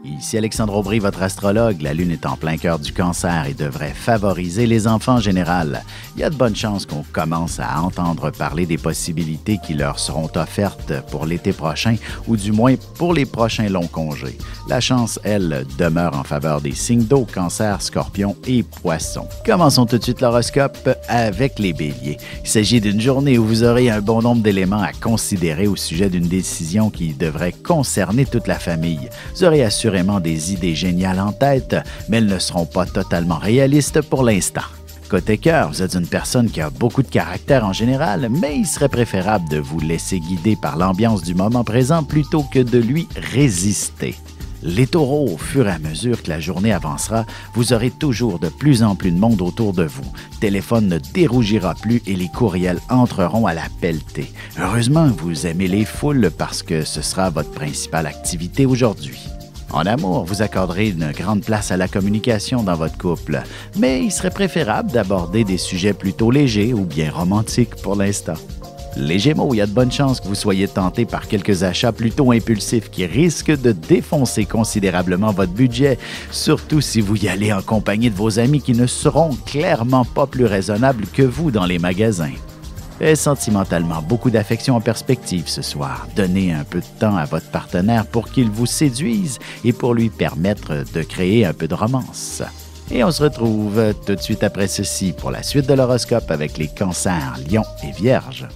Ici Alexandre Aubry, votre astrologue. La Lune est en plein cœur du Cancer et devrait favoriser les enfants en général. Il y a de bonnes chances qu'on commence à entendre parler des possibilités qui leur seront offertes pour l'été prochain ou du moins pour les prochains longs congés. La chance, elle, demeure en faveur des signes d'eau, Cancer, Scorpion et Poisson. Commençons tout de suite l'horoscope avec les Béliers. Il s'agit d'une journée où vous aurez un bon nombre d'éléments à considérer au sujet d'une décision qui devrait concerner toute la famille. Vous aurez assurément des idées géniales en tête, mais elles ne seront pas totalement réalistes pour l'instant. Côté cœur, vous êtes une personne qui a beaucoup de caractère en général, mais il serait préférable de vous laisser guider par l'ambiance du moment présent plutôt que de lui résister. Les taureaux, au fur et à mesure que la journée avancera, vous aurez toujours de plus en plus de monde autour de vous. Le téléphone ne dérougira plus et les courriels entreront à la pelletée. Heureusement, vous aimez les foules parce que ce sera votre principale activité aujourd'hui. En amour, vous accorderez une grande place à la communication dans votre couple, mais il serait préférable d'aborder des sujets plutôt légers ou bien romantiques pour l'instant. Les Gémeaux, il y a de bonnes chances que vous soyez tentés par quelques achats plutôt impulsifs qui risquent de défoncer considérablement votre budget, surtout si vous y allez en compagnie de vos amis qui ne seront clairement pas plus raisonnables que vous dans les magasins. Et sentimentalement, beaucoup d'affection en perspective ce soir. Donnez un peu de temps à votre partenaire pour qu'il vous séduise et pour lui permettre de créer un peu de romance. Et on se retrouve tout de suite après ceci pour la suite de l'horoscope avec les Cancers, Lions et Vierges.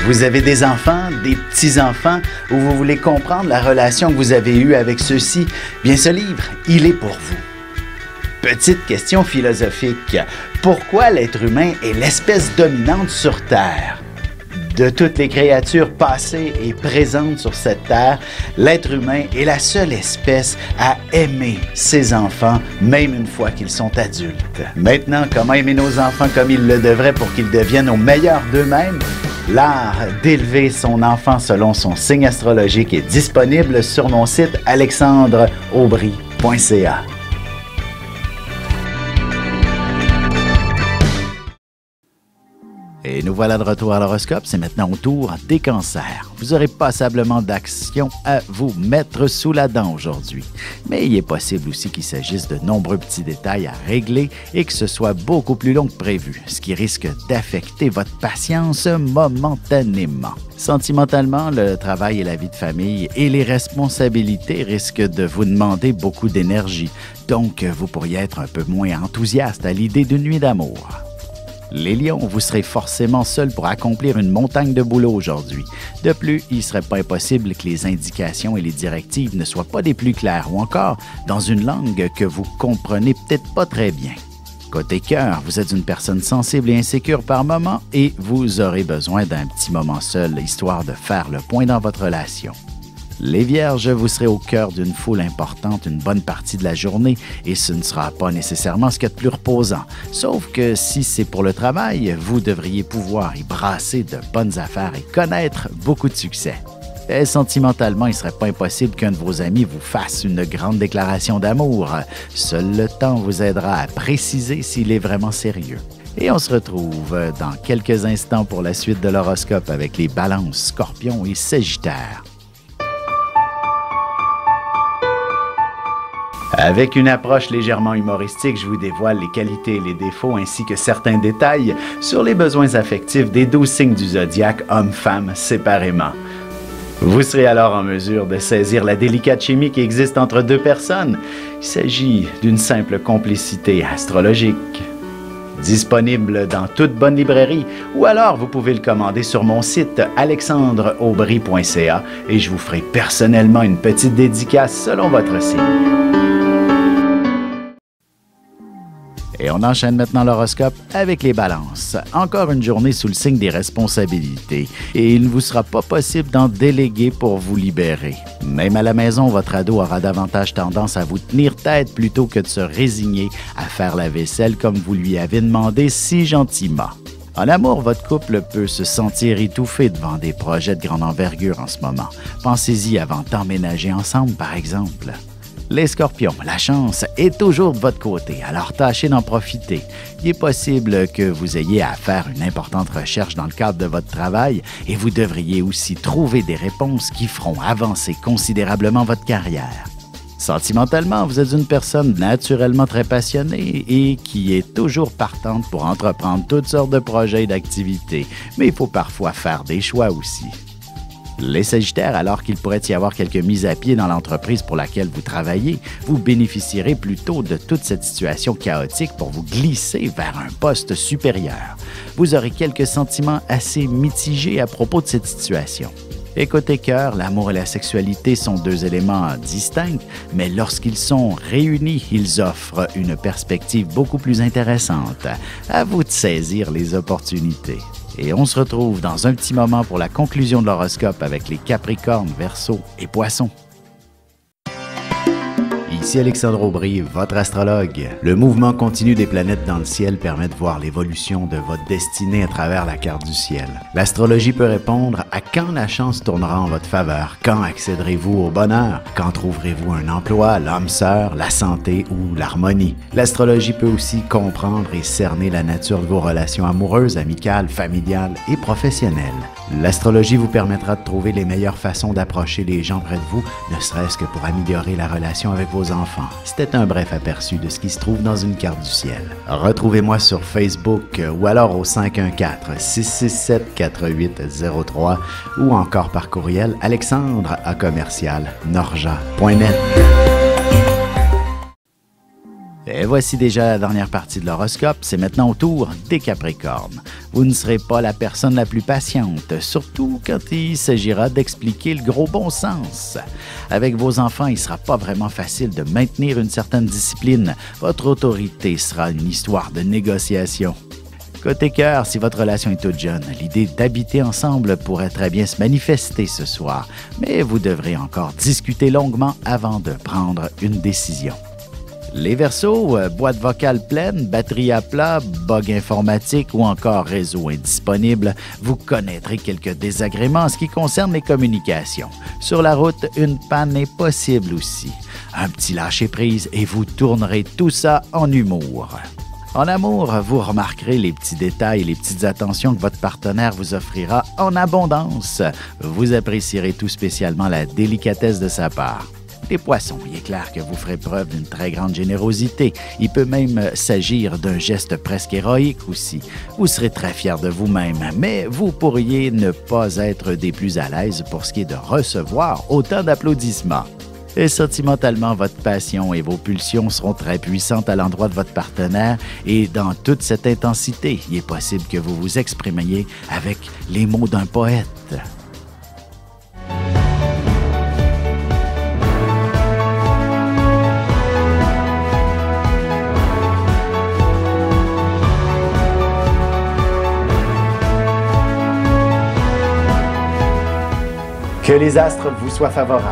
Vous avez des enfants, des petits-enfants, ou vous voulez comprendre la relation que vous avez eue avec ceux-ci? Bien, ce livre, il est pour vous. Petite question philosophique. Pourquoi l'être humain est l'espèce dominante sur Terre? De toutes les créatures passées et présentes sur cette Terre, l'être humain est la seule espèce à aimer ses enfants, même une fois qu'ils sont adultes. Maintenant, comment aimer nos enfants comme ils le devraient pour qu'ils deviennent au meilleur d'eux-mêmes? L'art d'élever son enfant selon son signe astrologique est disponible sur mon site alexandreaubry.ca. Et nous voilà de retour à l'horoscope, c'est maintenant au tour des Cancers. Vous aurez passablement d'actions à vous mettre sous la dent aujourd'hui. Mais il est possible aussi qu'il s'agisse de nombreux petits détails à régler et que ce soit beaucoup plus long que prévu, ce qui risque d'affecter votre patience momentanément. Sentimentalement, le travail et la vie de famille et les responsabilités risquent de vous demander beaucoup d'énergie. Donc, vous pourriez être un peu moins enthousiaste à l'idée d'une nuit d'amour. Les Lions, vous serez forcément seuls pour accomplir une montagne de boulot aujourd'hui. De plus, il ne serait pas impossible que les indications et les directives ne soient pas des plus claires ou encore dans une langue que vous comprenez peut-être pas très bien. Côté cœur, vous êtes une personne sensible et insécure par moment et vous aurez besoin d'un petit moment seul, histoire de faire le point dans votre relation. Les Vierges, vous serez au cœur d'une foule importante une bonne partie de la journée et ce ne sera pas nécessairement ce qu'il y a de plus reposant. Sauf que si c'est pour le travail, vous devriez pouvoir y brasser de bonnes affaires et connaître beaucoup de succès. Et sentimentalement, il ne serait pas impossible qu'un de vos amis vous fasse une grande déclaration d'amour. Seul le temps vous aidera à préciser s'il est vraiment sérieux. Et on se retrouve dans quelques instants pour la suite de l'horoscope avec les Balances, Scorpions et Sagittaires. Avec une approche légèrement humoristique, je vous dévoile les qualités et les défauts ainsi que certains détails sur les besoins affectifs des 12 signes du zodiaque, hommes-femmes séparément. Vous serez alors en mesure de saisir la délicate chimie qui existe entre deux personnes. Il s'agit d'une simple complicité astrologique. Disponible dans toute bonne librairie ou alors vous pouvez le commander sur mon site alexandreaubry.ca et je vous ferai personnellement une petite dédicace selon votre signe. Et on enchaîne maintenant l'horoscope avec les Balances. Encore une journée sous le signe des responsabilités et il ne vous sera pas possible d'en déléguer pour vous libérer. Même à la maison, votre ado aura davantage tendance à vous tenir tête plutôt que de se résigner à faire la vaisselle comme vous lui avez demandé si gentiment. En amour, votre couple peut se sentir étouffé devant des projets de grande envergure en ce moment. Pensez-y avant d'emménager ensemble, par exemple. Les scorpions, la chance est toujours de votre côté, alors tâchez d'en profiter. Il est possible que vous ayez à faire une importante recherche dans le cadre de votre travail et vous devriez aussi trouver des réponses qui feront avancer considérablement votre carrière. Sentimentalement, vous êtes une personne naturellement très passionnée et qui est toujours partante pour entreprendre toutes sortes de projets et d'activités, mais il faut parfois faire des choix aussi. Les Sagittaires, alors qu'il pourrait y avoir quelques mises à pied dans l'entreprise pour laquelle vous travaillez, vous bénéficierez plutôt de toute cette situation chaotique pour vous glisser vers un poste supérieur. Vous aurez quelques sentiments assez mitigés à propos de cette situation. Et côté cœur, l'amour et la sexualité sont deux éléments distincts, mais lorsqu'ils sont réunis, ils offrent une perspective beaucoup plus intéressante. À vous de saisir les opportunités. Et on se retrouve dans un petit moment pour la conclusion de l'horoscope avec les Capricornes, Verseaux et Poissons. Ici Alexandre Aubry, votre astrologue. Le mouvement continu des planètes dans le ciel permet de voir l'évolution de votre destinée à travers la carte du ciel. L'astrologie peut répondre à quand la chance tournera en votre faveur, quand accéderez-vous au bonheur, quand trouverez-vous un emploi, l'âme sœur, la santé ou l'harmonie. L'astrologie peut aussi comprendre et cerner la nature de vos relations amoureuses, amicales, familiales et professionnelles. L'astrologie vous permettra de trouver les meilleures façons d'approcher les gens près de vous, ne serait-ce que pour améliorer la relation avec vos enfants. C'était un bref aperçu de ce qui se trouve dans une carte du ciel. Retrouvez-moi sur Facebook ou alors au 514-667-4803 ou encore par courriel alexandre@norja.net. Et voici déjà la dernière partie de l'horoscope, c'est maintenant au tour des Capricornes. Vous ne serez pas la personne la plus patiente, surtout quand il s'agira d'expliquer le gros bon sens. Avec vos enfants, il ne sera pas vraiment facile de maintenir une certaine discipline. Votre autorité sera une histoire de négociation. Côté cœur, si votre relation est toute jeune, l'idée d'habiter ensemble pourrait très bien se manifester ce soir, mais vous devrez encore discuter longuement avant de prendre une décision. Les Verseaux, boîte vocale pleine, batterie à plat, bug informatique ou encore réseau indisponible, vous connaîtrez quelques désagréments en ce qui concerne les communications. Sur la route, une panne est possible aussi. Un petit lâcher-prise et vous tournerez tout ça en humour. En amour, vous remarquerez les petits détails et les petites attentions que votre partenaire vous offrira en abondance. Vous apprécierez tout spécialement la délicatesse de sa part. Les Poissons, il est clair que vous ferez preuve d'une très grande générosité. Il peut même s'agir d'un geste presque héroïque aussi. Vous serez très fier de vous-même, mais vous pourriez ne pas être des plus à l'aise pour ce qui est de recevoir autant d'applaudissements. Et sentimentalement, votre passion et vos pulsions seront très puissantes à l'endroit de votre partenaire et dans toute cette intensité, il est possible que vous vous exprimiez avec les mots d'un poète. Que les astres vous soient favorables.